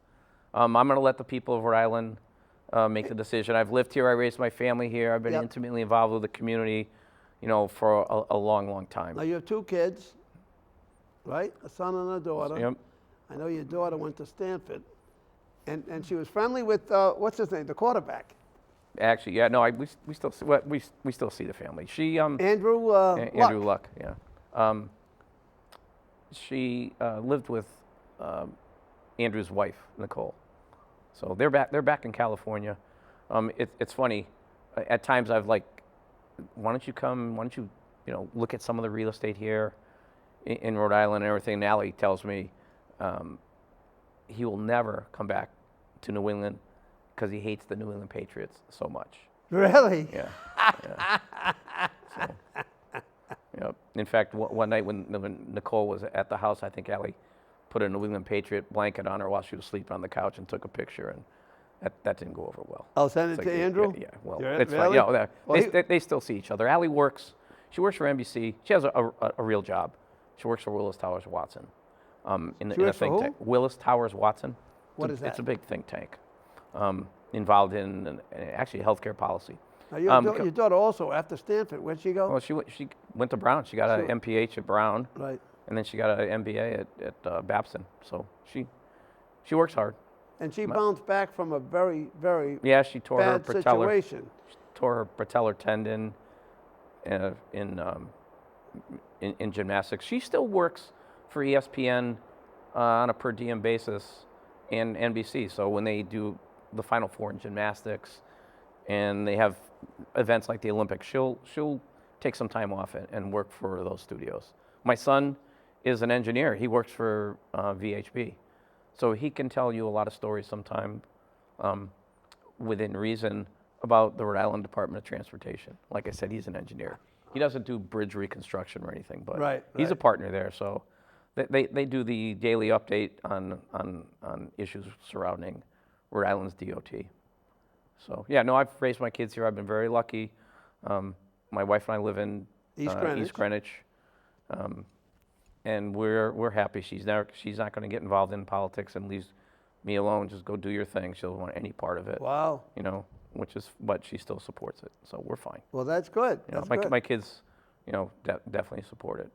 I'm going to let the people of Rhode Island make the decision. I've lived here. I raised my family here. I've been intimately involved with the community, you know, for a long, long time. Now, you have two kids, right? A son and a daughter. Yep. I know your daughter went to Stanford, and she was friendly with, what's his name, the quarterback? Actually, yeah, no, we still see the family. She Andrew Andrew Luck, yeah. She lived with Andrew's wife, Nicole. So they're back in California. It's funny. At times I've like, why don't you look at some of the real estate here in Rhode Island and everything. And Allie tells me he will never come back to New England because he hates the New England Patriots so much. Really? Yeah. So, yep. In fact, one night when Nicole was at the house, I think Allie put a New England Patriot blanket on her while she was sleeping on the couch and took a picture, and that didn't go over well. I'll send it to Andrew? Yeah, well, Really? it's fine. Yeah, they still see each other. Allie works for NBC. She has a real job. She works for Willis Towers Watson in a think tank. Willis Towers Watson. What is that? It's a big think tank involved in actually healthcare policy. Now, your daughter also, after Stanford, where'd she go? Well, she went to Brown. She got an MPH at Brown. Right. And then she got an MBA at Babson. So she works hard. And she bounced back from a very, very she tore her bad patellar. situation. She tore her patellar tendon in gymnastics. She still works for ESPN on a per diem basis and NBC. So when they do the Final Four in gymnastics and they have events like the Olympics, she'll take some time off and work for those studios. My son is an engineer. He works for VHB. So he can tell you a lot of stories sometime within reason about the Rhode Island Department of Transportation. Like I said, he's an engineer. He doesn't do bridge reconstruction or anything, but he's a partner there. So they do the daily update on issues surrounding Rhode Island's DOT. So yeah, no, I've raised my kids here. I've been very lucky. My wife and I live in East Greenwich. And we're happy. She's not going to get involved in politics and leaves me alone. Just go do your thing. She doesn't want any part of it. Wow. You know, but she still supports it. So we're fine. Well, that's good. My kids, definitely support it.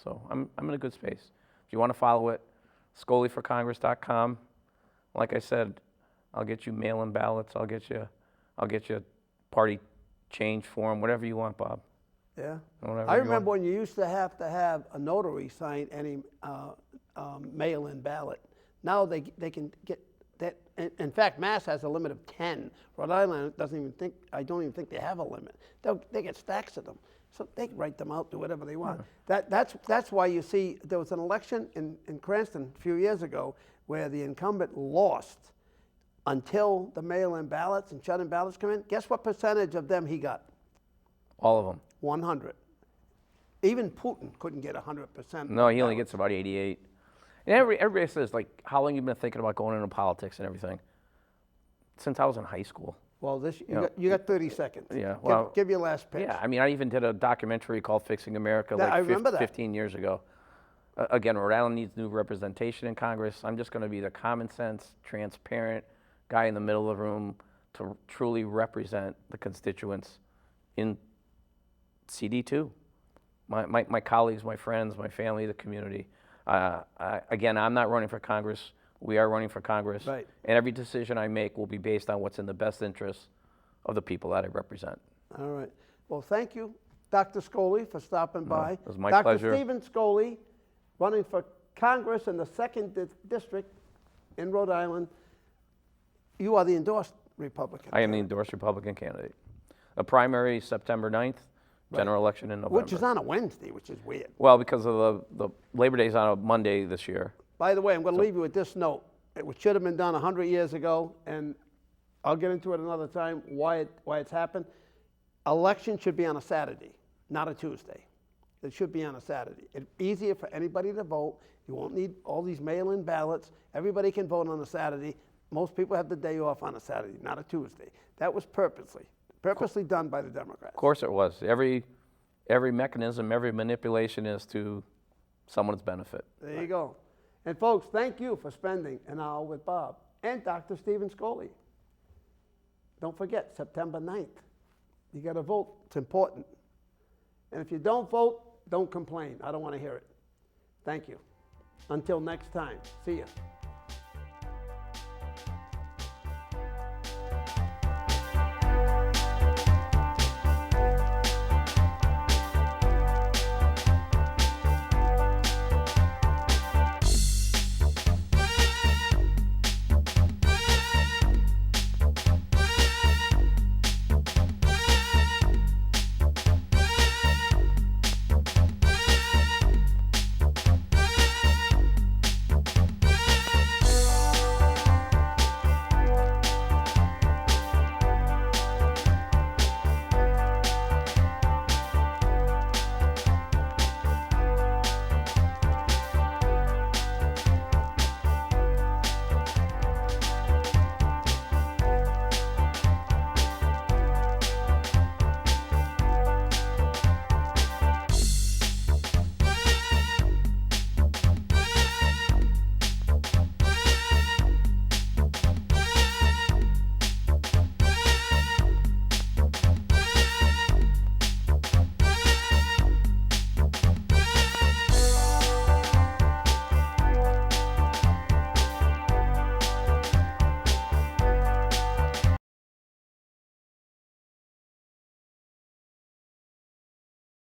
So I'm in a good space. If you want to follow it, SKOLYforCongress.com. Like I said, I'll get you mail-in ballots. I'll get you party change form, whatever you want, Bob. Yeah. Whatever I you remember want. when you used to have a notary sign any mail-in ballot. Now they can get that. In fact, Mass has a limit of 10. Rhode Island doesn't even think. I don't even think they have a limit. They get stacks of them, so they can write them out, do whatever they want. That's why you see there was an election in Cranston a few years ago where the incumbent lost until the mail-in ballots and shut-in ballots come in. Guess what percentage of them he got? All of them. 100. Even Putin couldn't get 100%. No, he only gets about 88. And everybody says, like, how long you been thinking about going into politics and everything? Since I was in high school. Well, you got 30 seconds. Yeah, well, give your last pitch. Yeah, I mean, I even did a documentary called Fixing America I like remember that. 15 years ago. Again, Rhode Island needs new representation in Congress. I'm just going to be the common sense, transparent guy in the middle of the room to truly represent the constituents in CD2. My colleagues, my friends, my family, the community. Again, I'm not running for Congress. We are running for Congress. Right. And every decision I make will be based on what's in the best interest of the people that I represent. All right. Well, thank you, Dr. Skoli, for stopping by. It was my Dr. pleasure. STEVEN Skoli, running for Congress in the 2nd District in Rhode Island. You are the endorsed Republican. I am the endorsed Republican candidate. A primary September 9th, general election in November. Which is on a Wednesday, which is weird. Well, because of the Labor Day is on a Monday this year. By the way, I'm going to leave you with this note. It should have been done 100 years ago, and I'll get into it another time why it's happened. Election should be on a Saturday, not a Tuesday. It should be on a Saturday. It's easier for anybody to vote. You won't need all these mail-in ballots. Everybody can vote on a Saturday. Most people have the day off on a Saturday, not a Tuesday. That was purposely done by the Democrats. Of course it was. Every mechanism, every manipulation is to someone's benefit. There you go. And folks, thank you for spending an hour with Bob and Dr. STEVEN Skoli. Don't forget, September 9th. You got to vote. It's important. And if you don't vote, don't complain. I don't want to hear it. Thank you. Until next time. See ya.